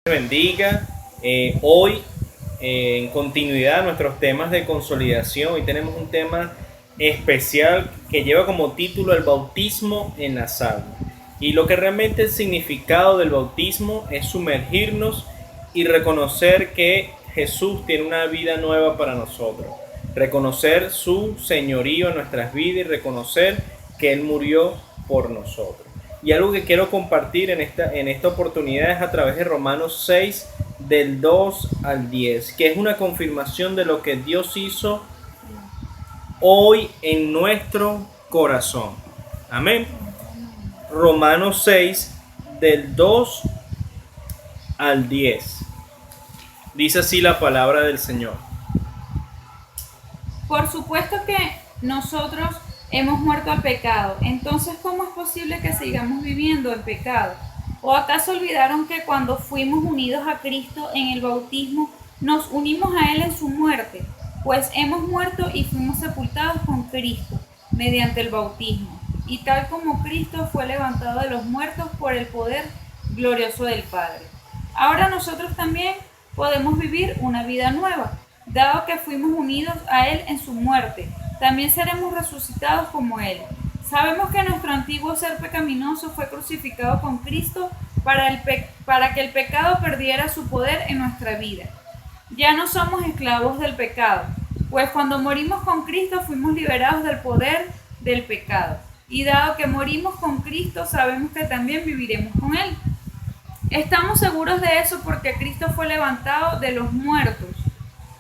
Bendiga. Hoy, en continuidad a nuestros temas de consolidación, hoy tenemos un tema especial que lleva como título el bautismo en la salva. Y lo que realmente el significado del bautismo es sumergirnos y reconocer que Jesús tiene una vida nueva para nosotros. Reconocer su señorío en nuestras vidas y reconocer que Él murió por nosotros. Y algo que quiero compartir en esta oportunidad es a través de Romanos 6, del 2 al 10, que es una confirmación de lo que Dios hizo hoy en nuestro corazón. Amén. Romanos 6, del 2 al 10. Dice así la palabra del Señor. Por supuesto que nosotros hemos muerto al pecado. Entonces, ¿cómo es posible que sigamos viviendo en pecado? ¿O acaso olvidaron que cuando fuimos unidos a Cristo en el bautismo, nos unimos a Él en su muerte? Pues hemos muerto y fuimos sepultados con Cristo mediante el bautismo. Y tal como Cristo fue levantado de los muertos por el poder glorioso del Padre. Ahora nosotros también podemos vivir una vida nueva, dado que fuimos unidos a Él en su muerte. También seremos resucitados como Él. Sabemos que nuestro antiguo ser pecaminoso fue crucificado con Cristo para que el pecado perdiera su poder en nuestra vida. Ya no somos esclavos del pecado, pues cuando morimos con Cristo fuimos liberados del poder del pecado. Y dado que morimos con Cristo, sabemos que también viviremos con Él. Estamos seguros de eso porque Cristo fue levantado de los muertos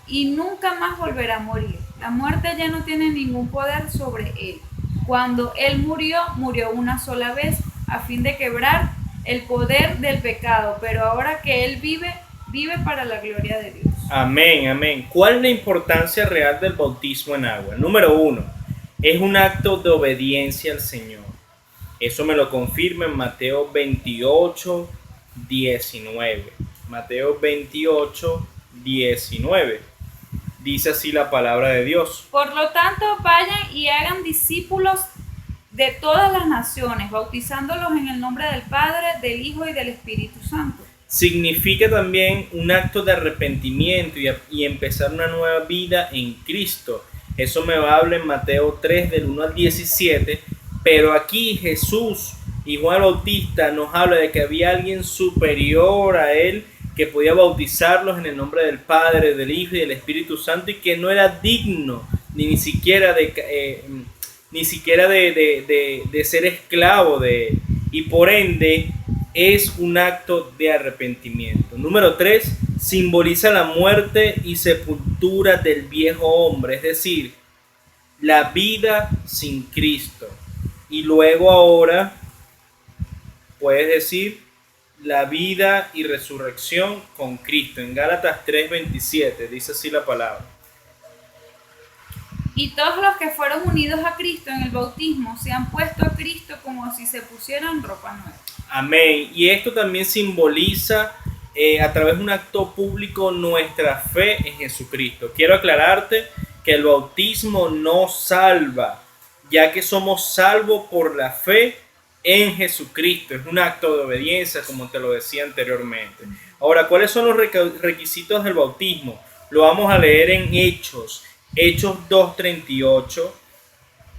y nunca más volverá a morir. La muerte ya no tiene ningún poder sobre Él. Cuando Él murió, murió una sola vez a fin de quebrar el poder del pecado, pero ahora que Él vive, vive para la gloria de Dios. Amén, amén. ¿Cuál es la importancia real del bautismo en agua? Número 1, es un acto de obediencia al Señor. Eso me lo confirma en Mateo 28, 19. Mateo 28, 19. Dice así la palabra de Dios. Por lo tanto, vayan y hagan discípulos de todas las naciones, bautizándolos en el nombre del Padre, del Hijo y del Espíritu Santo. Significa también un acto de arrepentimiento y empezar una nueva vida en Cristo. Eso me habla en Mateo 3, del 1 al 17. Pero aquí Jesús y Juan Bautista nos habla de que había alguien superior a él que podía bautizarlos en el nombre del Padre, del Hijo y del Espíritu Santo, y que no era digno ni siquiera de ser esclavo de él, y por ende es un acto de arrepentimiento. Número 3, simboliza la muerte y sepultura del viejo hombre, es decir, la vida sin Cristo. Y luego ahora puedes decir la vida y resurrección con Cristo. En Gálatas 3:27 dice así la palabra. Y todos los que fueron unidos a Cristo en el bautismo se han puesto a Cristo como si se pusieran ropa nueva. Amén. Y esto también simboliza a través de un acto público nuestra fe en Jesucristo. Quiero aclararte que el bautismo no salva, ya que somos salvos por la fe en Jesucristo. Es un acto de obediencia, como te lo decía anteriormente. Ahora, ¿cuáles son los requisitos del bautismo? Lo vamos a leer en Hechos 2:38,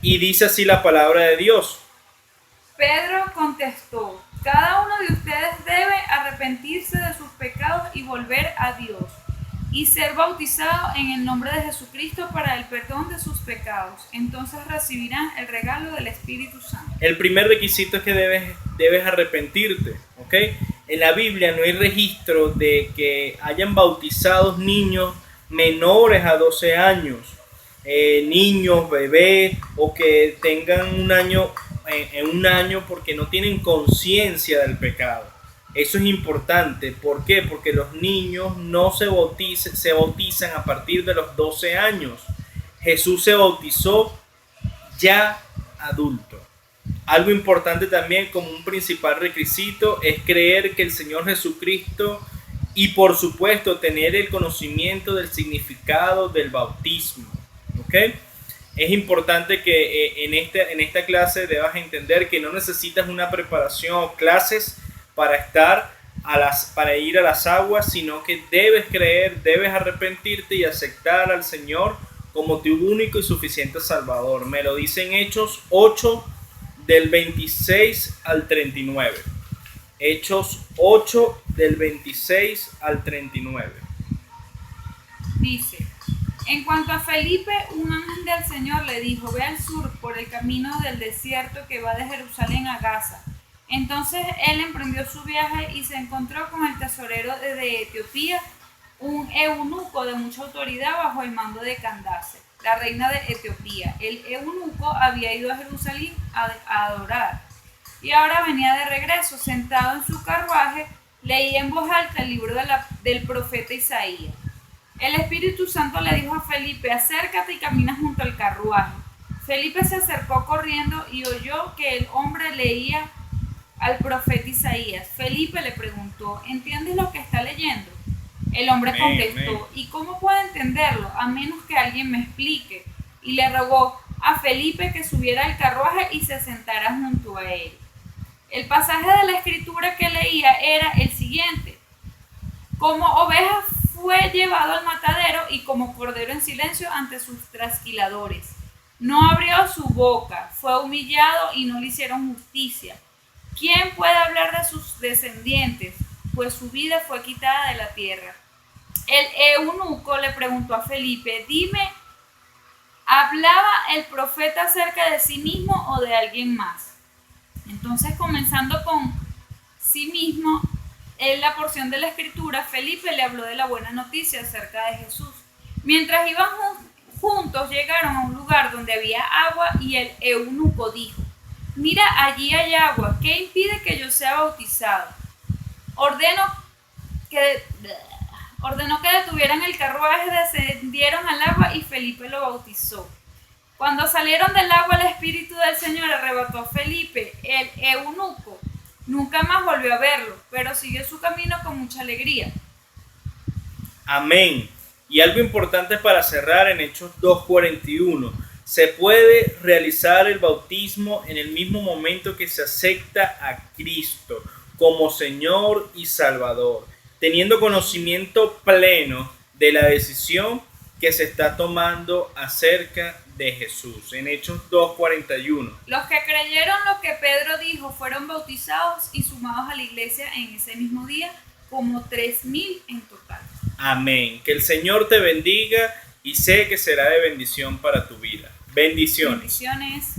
y dice así la palabra de Dios. Pedro contestó: cada uno de ustedes debe arrepentirse de sus pecados y volver a Dios, y ser bautizado en el nombre de Jesucristo para el perdón de sus pecados. Entonces recibirán el regalo del Espíritu Santo. El primer requisito es que debes arrepentirte, ¿ok? En la Biblia no hay registro de que hayan bautizados niños menores a 12 años, niños, bebés, o que tengan un año porque no tienen conciencia del pecado. Eso es importante. ¿Por qué? Porque los niños no se bautizan a partir de los 12 años. Jesús se bautizó ya adulto. Algo importante también, como un principal requisito, es creer que el Señor Jesucristo, y por supuesto tener el conocimiento del significado del bautismo. ¿Ok? Es importante que en esta clase debas entender que no necesitas una preparación o clases para estar para ir a las aguas, sino que debes creer, debes arrepentirte y aceptar al Señor como tu único y suficiente Salvador. Me lo dice en Hechos 8 del 26 al 39. Hechos 8 del 26 al 39. Dice, en cuanto a Felipe, un ángel del Señor le dijo, ve al sur por el camino del desierto que va de Jerusalén a Gaza. Entonces él emprendió su viaje y se encontró con el tesorero de Etiopía, un eunuco de mucha autoridad bajo el mando de Candace, la reina de Etiopía. El eunuco había ido a Jerusalén a adorar y ahora venía de regreso, sentado en su carruaje, leía en voz alta el libro del profeta Isaías. El Espíritu Santo le dijo a Felipe, acércate y camina junto al carruaje. Felipe se acercó corriendo y oyó que el hombre leía al profeta Isaías. Felipe le preguntó, ¿entiendes lo que está leyendo? El hombre contestó, ¿y cómo puedo entenderlo? A menos que alguien me explique. Y le rogó a Felipe que subiera al carruaje y se sentara junto a él. El pasaje de la escritura que leía era el siguiente: como oveja fue llevado al matadero y como cordero en silencio ante sus trasquiladores. No abrió su boca, fue humillado y no le hicieron justicia. ¿Quién puede hablar de sus descendientes? Pues su vida fue quitada de la tierra. El eunuco le preguntó a Felipe, dime, ¿hablaba el profeta acerca de sí mismo o de alguien más? Entonces, comenzando con sí mismo, en la porción de la escritura, Felipe le habló de la buena noticia acerca de Jesús. Mientras iban juntos, llegaron a un lugar donde había agua y el eunuco dijo, mira, allí hay agua, ¿qué impide que yo sea bautizado? Ordenó que detuvieran el carruaje, descendieron al agua y Felipe lo bautizó. Cuando salieron del agua, el Espíritu del Señor arrebató a Felipe. El eunuco nunca más volvió a verlo, pero siguió su camino con mucha alegría. Amén. Y algo importante para cerrar en Hechos 2:41. Se puede realizar el bautismo en el mismo momento que se acepta a Cristo como Señor y Salvador, teniendo conocimiento pleno de la decisión que se está tomando acerca de Jesús. En Hechos 2:41. Los que creyeron lo que Pedro dijo fueron bautizados y sumados a la iglesia en ese mismo día, como 3,000 en total. Amén. Que el Señor te bendiga y sé que será de bendición para tu vida. Bendiciones. Bendiciones.